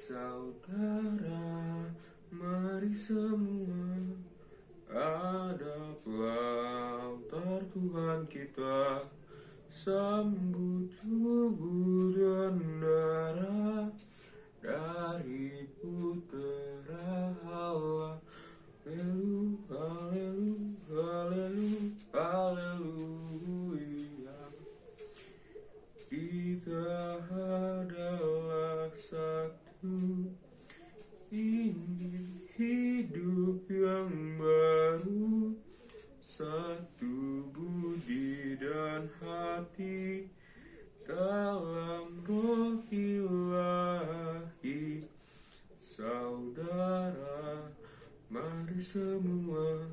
Saudara, mari semua hadaplah altar Tuhan kita, sambut tubuh dan darah dari Putera Allah. Haleluya, haleluya, haleluya. Kita adalah satu, ingin hidup yang baru, satu budi dan hati dalam roh ilahi. Saudara, mari semua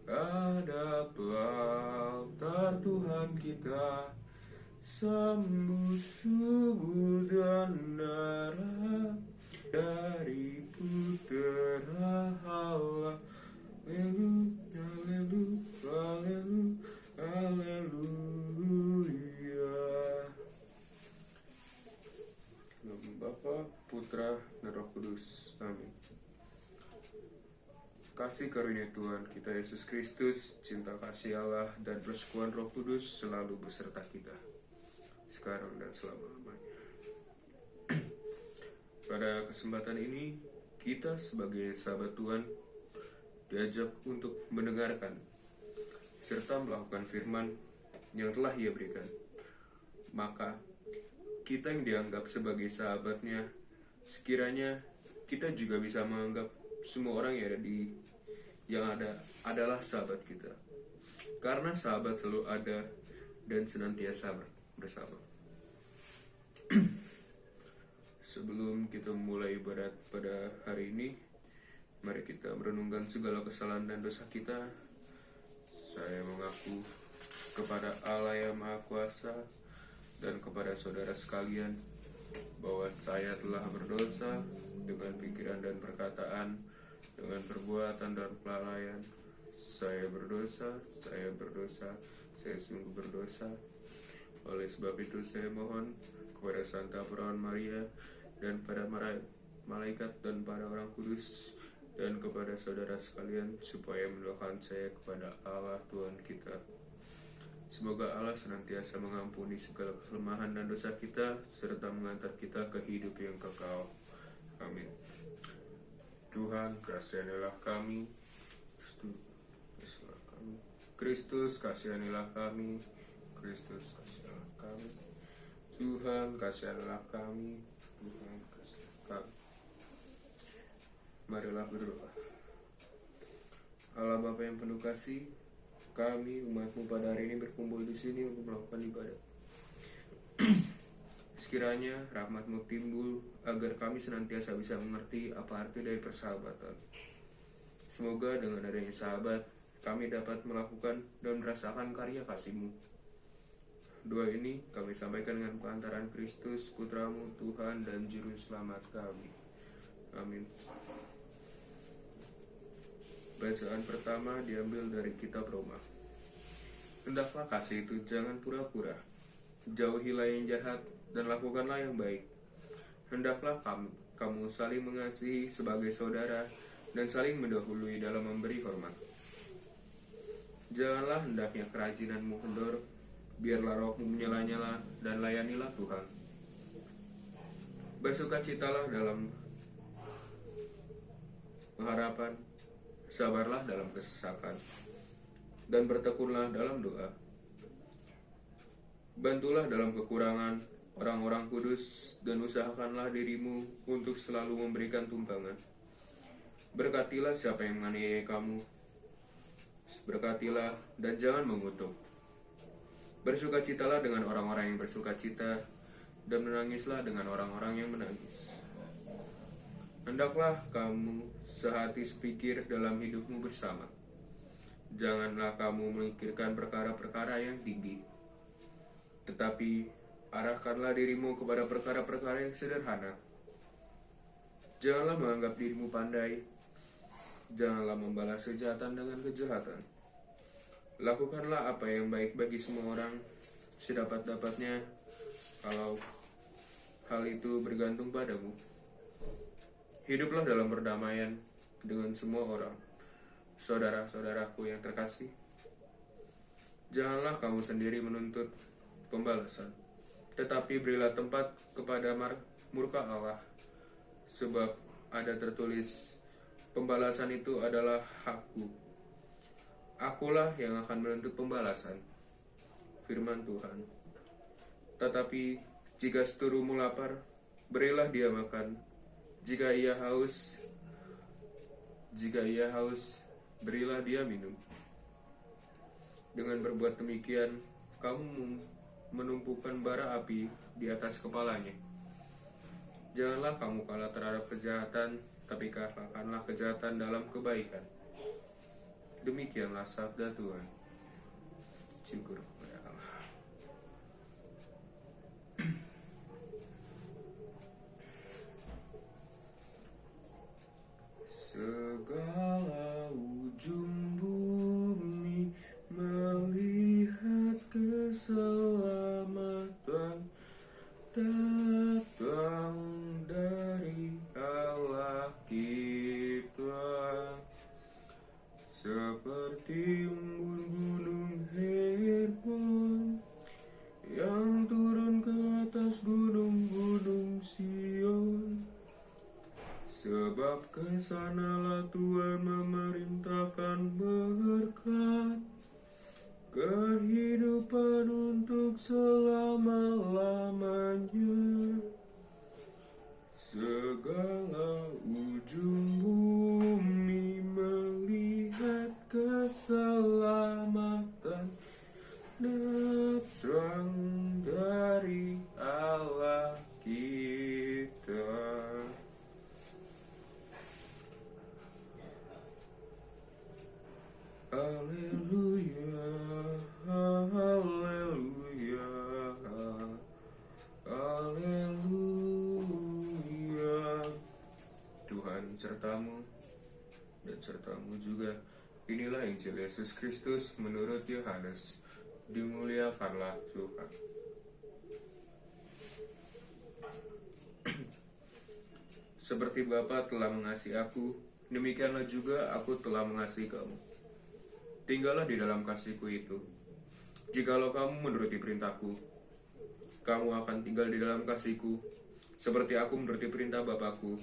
hadaplah altar Tuhan kita, sambut tubuh dan darah dari Putera Allah. Haleluya, haleluya, haleluya. Nama Bapa, Putra, dan Roh Kudus. Amin. Kasih karunia Tuhan kita Yesus Kristus, cinta kasih Allah, dan persekutuan Roh Kudus selalu beserta kita, sekarang dan selama-lamanya. Pada kesempatan ini, kita sebagai sahabat Tuhan diajak untuk mendengarkan serta melakukan firman yang telah Ia berikan. Maka, kita yang dianggap sebagai sahabatnya, sekiranya kita juga bisa menganggap semua orang yang ada adalah sahabat kita. Karena sahabat selalu ada dan senantiasa bersama. Sebelum kita mulai ibadat pada hari ini, mari kita merenungkan segala kesalahan dan dosa kita. Saya mengaku kepada Allah yang Maha Kuasa dan kepada saudara sekalian bahwa saya telah berdosa dengan pikiran dan perkataan, dengan perbuatan dan kelalaian. Saya berdosa, saya sungguh berdosa. Oleh sebab itu saya mohon kepada Santa Perawan Maria dan pada malaikat dan para orang kudus dan kepada saudara sekalian supaya mendoakan saya kepada Allah Tuhan kita. Semoga Allah senantiasa mengampuni segala kelemahan dan dosa kita serta mengantar kita ke hidup yang kekal. Amin. Tuhan, kasihanilah kami. Kristus, kasihanilah kami. Kristus, kasihanilah kami. Tuhan, kasihanilah kami. Tuhan, kasihanilah kami. Marilah berdoa. Allah Bapa yang penuh kasih, kami umat-Mu pada hari ini berkumpul di sini untuk melakukan ibadat. Sekiranya rahmat-Mu timbul agar kami senantiasa bisa mengerti apa arti dari persahabatan. Semoga dengan adanya sahabat, kami dapat melakukan dan merasakan karya kasih-Mu. Doa ini kami sampaikan dengan perantaraan Kristus, Putra-Mu, Tuhan dan Juru Selamat kami. Amin. Bacaan pertama diambil dari kitab Roma. Hendaklah kasih itu jangan pura-pura. Jauhilah yang jahat dan lakukanlah yang baik. Hendaklah kamu saling mengasihi sebagai saudara dan saling mendahului dalam memberi hormat. Janganlah hendaknya kerajinanmu kendor, biarlah rohmu menyala-nyala dan layanilah Tuhan. Bersukacitalah dalam pengharapan, sabarlah dalam kesesakan, dan bertekunlah dalam doa. Bantulah dalam kekurangan orang-orang kudus dan usahakanlah dirimu untuk selalu memberikan tumpangan. Berkatilah siapa yang menganiaya kamu. Berkatilah dan jangan mengutuk. Bersukacitalah dengan orang-orang yang bersukacita dan menangislah dengan orang-orang yang menangis. Hendaklah kamu sehati sepikir dalam hidupmu bersama. Janganlah kamu memikirkan perkara-perkara yang tinggi, tetapi arahkanlah dirimu kepada perkara-perkara yang sederhana. Janganlah menganggap dirimu pandai. Janganlah membalas kejahatan dengan kejahatan. Lakukanlah apa yang baik bagi semua orang sedapat-dapatnya, kalau hal itu bergantung padamu. Hiduplah dalam perdamaian dengan semua orang. Saudara-saudaraku yang terkasih, janganlah kamu sendiri menuntut pembalasan, tetapi berilah tempat kepada murka Allah, sebab ada tertulis, pembalasan itu adalah hakku. Akulah yang akan menuntut pembalasan, firman Tuhan. Tetapi jika seturumu lapar, berilah dia makan. Jika ia haus, berilah dia minum. Dengan berbuat demikian, kamu menumpukan bara api di atas kepalanya. Janganlah kamu kalah terhadap kejahatan, tapi kalahkanlah kejahatan dalam kebaikan. Demikianlah sabda Tuhan. Syukur kepada Allah. Segala ujung bumi melihat keselamatan datang dari Allah kita. Seperti embun gunung Hermon yang turun ke atas gunung-gunung Sion. Sebab kesanalah Tuhan memerintahkan berkat, kehidupan untuk selama-lamanya. Segala ujung bumi melihat keselamatan datang dari Allah kita. Haleluya, haleluya, haleluya. Tuhan sertamu dan sertamu juga. Inilah Injil Yesus Kristus menurut Yohanes. Dimuliakanlah Tuhan. Seperti Bapa telah mengasihi aku, demikianlah juga aku telah mengasihi kamu. Tinggallah di dalam kasih-Ku itu. Jikalau kamu menuruti perintah-Ku, kamu akan tinggal di dalam kasih-Ku, seperti aku menuruti perintah Bapa-Ku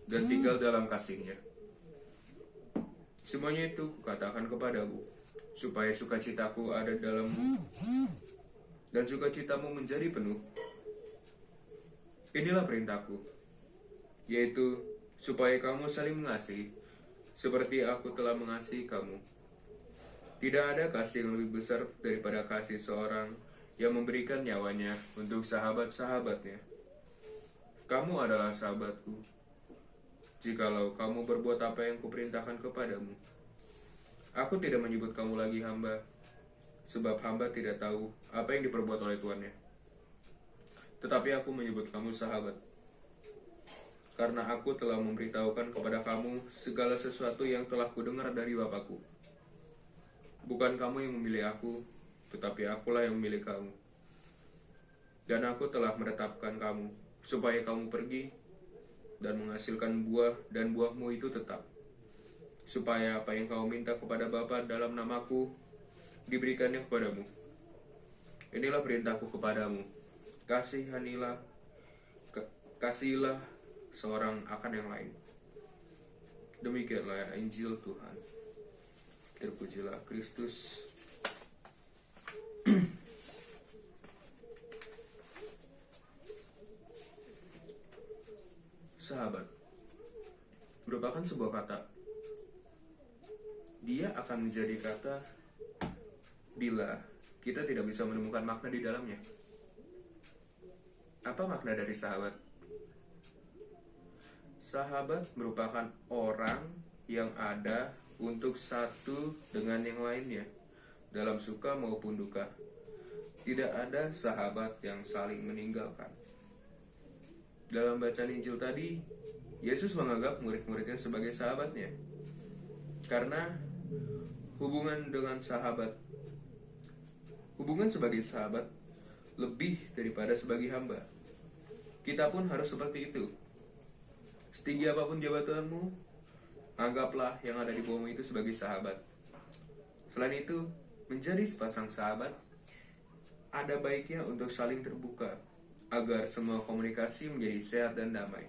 dan tinggal dalam kasih-Nya. Semuanya itu kukatakan kepadamu, supaya sukacitaku ada dalammu dan sukacitamu menjadi penuh. Inilah perintahku, yaitu supaya kamu saling mengasihi, seperti aku telah mengasihi kamu. Tidak ada kasih yang lebih besar daripada kasih seorang yang memberikan nyawanya untuk sahabat-sahabatnya. Kamu adalah sahabatku, jikalau kamu berbuat apa yang kuperintahkan kepadamu. Aku tidak menyebut kamu lagi hamba, sebab hamba tidak tahu apa yang diperbuat oleh tuannya. Tetapi aku menyebut kamu sahabat, karena aku telah memberitahukan kepada kamu segala sesuatu yang telah kudengar dari Bapa-Ku. Bukan kamu yang memilih aku, tetapi akulah yang memilih kamu. Dan aku telah menetapkan kamu, supaya kamu pergi dan menghasilkan buah, dan buahmu itu tetap. Supaya apa yang kamu minta kepada Bapa dalam namaku, diberikannya kepadamu. Inilah perintahku kepadamu, kasihilah seorang akan yang lain. Demikianlah Injil Tuhan. Terpujilah Kristus. Sahabat merupakan sebuah kata. Dia akan menjadi kata bila kita tidak bisa menemukan makna di dalamnya. Apa makna dari sahabat? Sahabat merupakan orang yang ada untuk satu dengan yang lainnya, dalam suka maupun duka. Tidak ada sahabat yang saling meninggalkan. Dalam bacaan Injil tadi, Yesus menganggap murid-muridnya sebagai sahabatnya. Karena hubungan sebagai sahabat lebih daripada sebagai hamba. Kita pun harus seperti itu. setinggi apapun jabatanmu, anggaplah yang ada di bawahmu itu sebagai sahabat. Selain itu, menjadi sepasang sahabat, ada baiknya untuk saling terbuka, agar semua komunikasi menjadi sehat dan damai.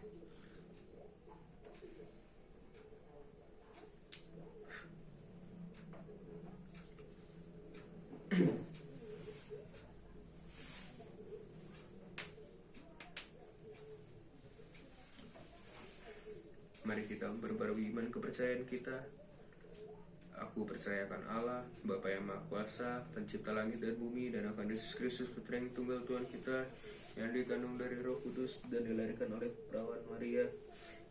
Mari kita berbarui iman kepercayaan kita. Aku percayakan Allah, Bapa yang Maha Kuasa, Pencipta langit dan bumi, dan akan Yesus Kristus, Putra yang tunggal Tuhan kita, yang dikandung dari Roh Kudus dan dilahirkan oleh perawan Maria,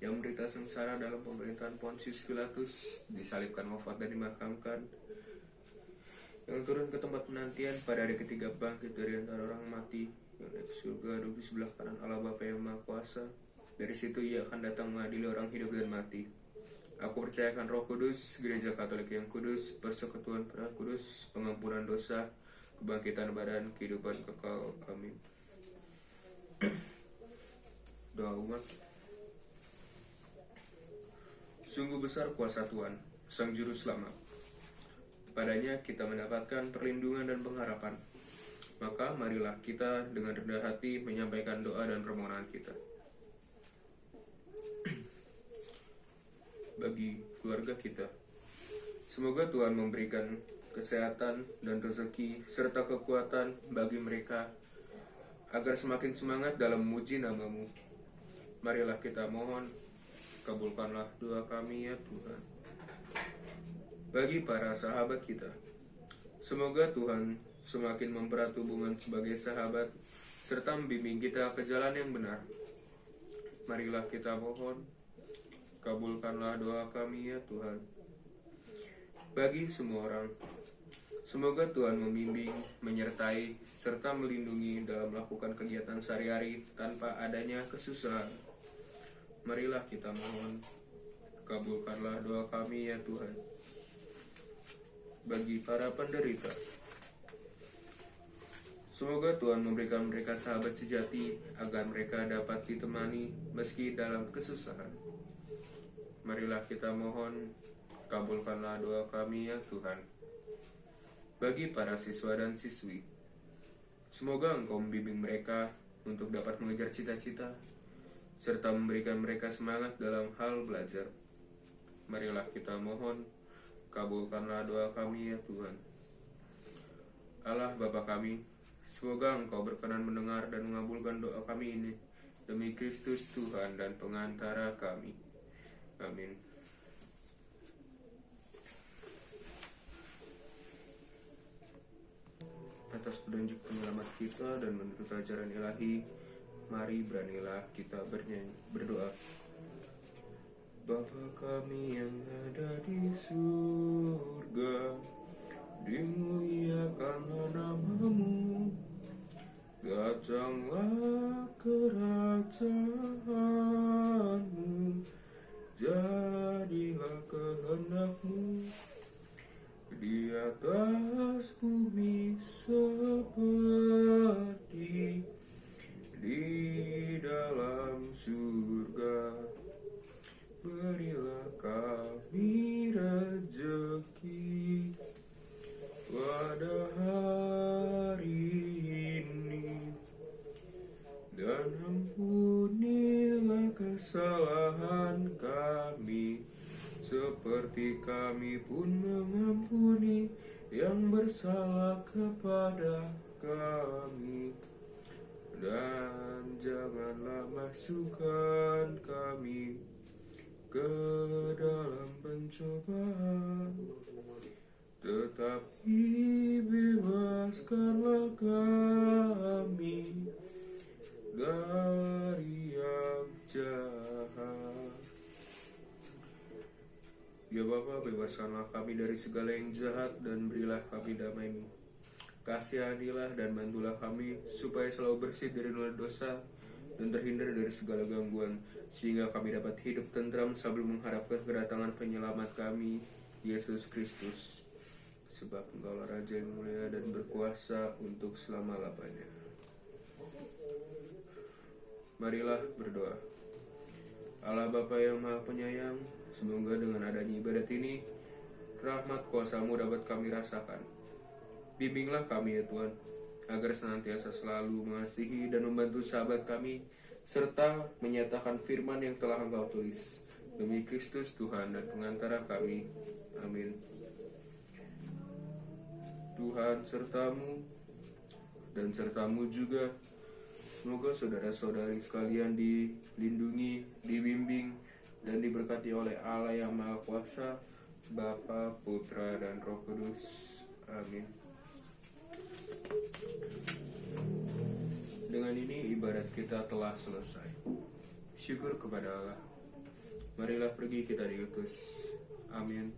yang menderita sengsara dalam pemerintahan Pontius Pilatus, disalibkan, wafat dan dimakamkan, yang turun ke tempat penantian, pada hari ketiga bangkit dari antara orang mati, yang naik ke surga, duduk di sebelah kanan Allah Bapa yang Maha Kuasa. Dari situ ia akan datang mengadili orang hidup dan mati. Aku percayakan Roh Kudus, Gereja Katolik yang kudus, persekutuan Perak Kudus, pengampunan dosa, kebangkitan badan, kehidupan kekal. Amin. Doa umat. Sungguh besar kuasa Tuhan, Sang Juru Selamat. Padanya kita mendapatkan perlindungan dan pengharapan. Maka marilah kita dengan rendah hati menyampaikan doa dan permohonan kita. Bagi keluarga kita, semoga Tuhan memberikan kesehatan dan rezeki serta kekuatan bagi mereka agar semakin semangat dalam memuji nama-Mu. Marilah kita mohon, kabulkanlah doa kami ya Tuhan. Bagi para sahabat kita, semoga Tuhan semakin mempererat hubungan sebagai sahabat serta membimbing kita ke jalan yang benar. Marilah kita mohon, kabulkanlah doa kami ya Tuhan. Bagi semua orang, semoga Tuhan membimbing, menyertai, serta melindungi dalam melakukan kegiatan sehari-hari tanpa adanya kesusahan. Marilah kita mohon, kabulkanlah doa kami ya Tuhan. Bagi para penderita, semoga Tuhan memberikan mereka sahabat sejati agar mereka dapat ditemani meski dalam kesusahan. Marilah kita mohon, kabulkanlah doa kami ya Tuhan. Bagi para siswa dan siswi, semoga Engkau membimbing mereka untuk dapat mengejar cita-cita, serta memberikan mereka semangat dalam hal belajar. Marilah kita mohon, kabulkanlah doa kami ya Tuhan. Allah Bapa kami, semoga Engkau berkenan mendengar dan mengabulkan doa kami ini, demi Kristus Tuhan dan pengantara kami. Amin. Atas petunjuk penyelamat kita dan menurut ajaran ilahi, mari beranilah kita berdoa. Bapa kami yang ada di surga, dimuliakanlah nama-Mu, datanglah kerajaan-Mu, jadilah kehendak-Mu di atas bumi seperti di dalam surga. Berilah kami rezeki pada hari ini, dan ampunilah kesalahan kami, seperti kami pun mengampuni yang bersalah kepada kami. Dan janganlah masukkan kami ke dalam pencobaan, tetapi bebaskanlah kami dari yang jahat. Ya Bapa, bebaskanlah kami dari segala yang jahat dan berilah kami damai-Mu. Kasihanilah dan bantulah kami supaya selalu bersih dari noda dosa dan terhindar dari segala gangguan, sehingga kami dapat hidup tentram sambil mengharapkan kedatangan penyelamat kami, Yesus Kristus. Sebab Engkaulah Raja yang mulia dan berkuasa untuk selama-lamanya. Marilah berdoa. Allah Bapa yang Maha Penyayang, semoga dengan adanya ibadat ini, rahmat kuasa-Mu dapat kami rasakan. Bimbinglah kami ya Tuhan, agar senantiasa selalu mengasihi dan membantu sahabat kami, serta menyatakan firman yang telah Engkau tulis. Demi Kristus Tuhan dan pengantara kami. Amin. Tuhan sertamu dan sertamu juga. Semoga saudara-saudari sekalian dilindungi, dibimbing, dan diberkati oleh Allah yang Maha Kuasa, Bapa, Putra, dan Roh Kudus. Amin. Dengan ini ibadat kita telah selesai. Syukur kepada Allah. Marilah pergi kita diutus. Amin.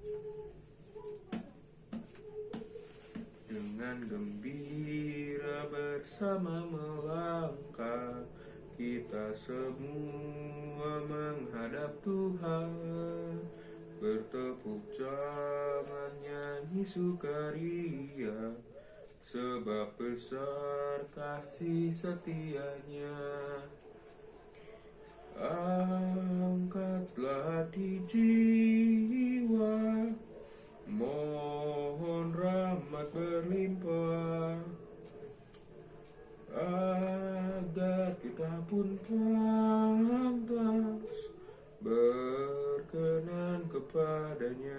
Dengan gembira bersama melangkah, kita semua menghadap Tuhan. Bertepuk tangan nyanyi sukaria, sebab besar kasih setianya. Angkatlah di jiwa, mohon rahmat berlimpah, agar kita pun pantas berkenan kepadanya.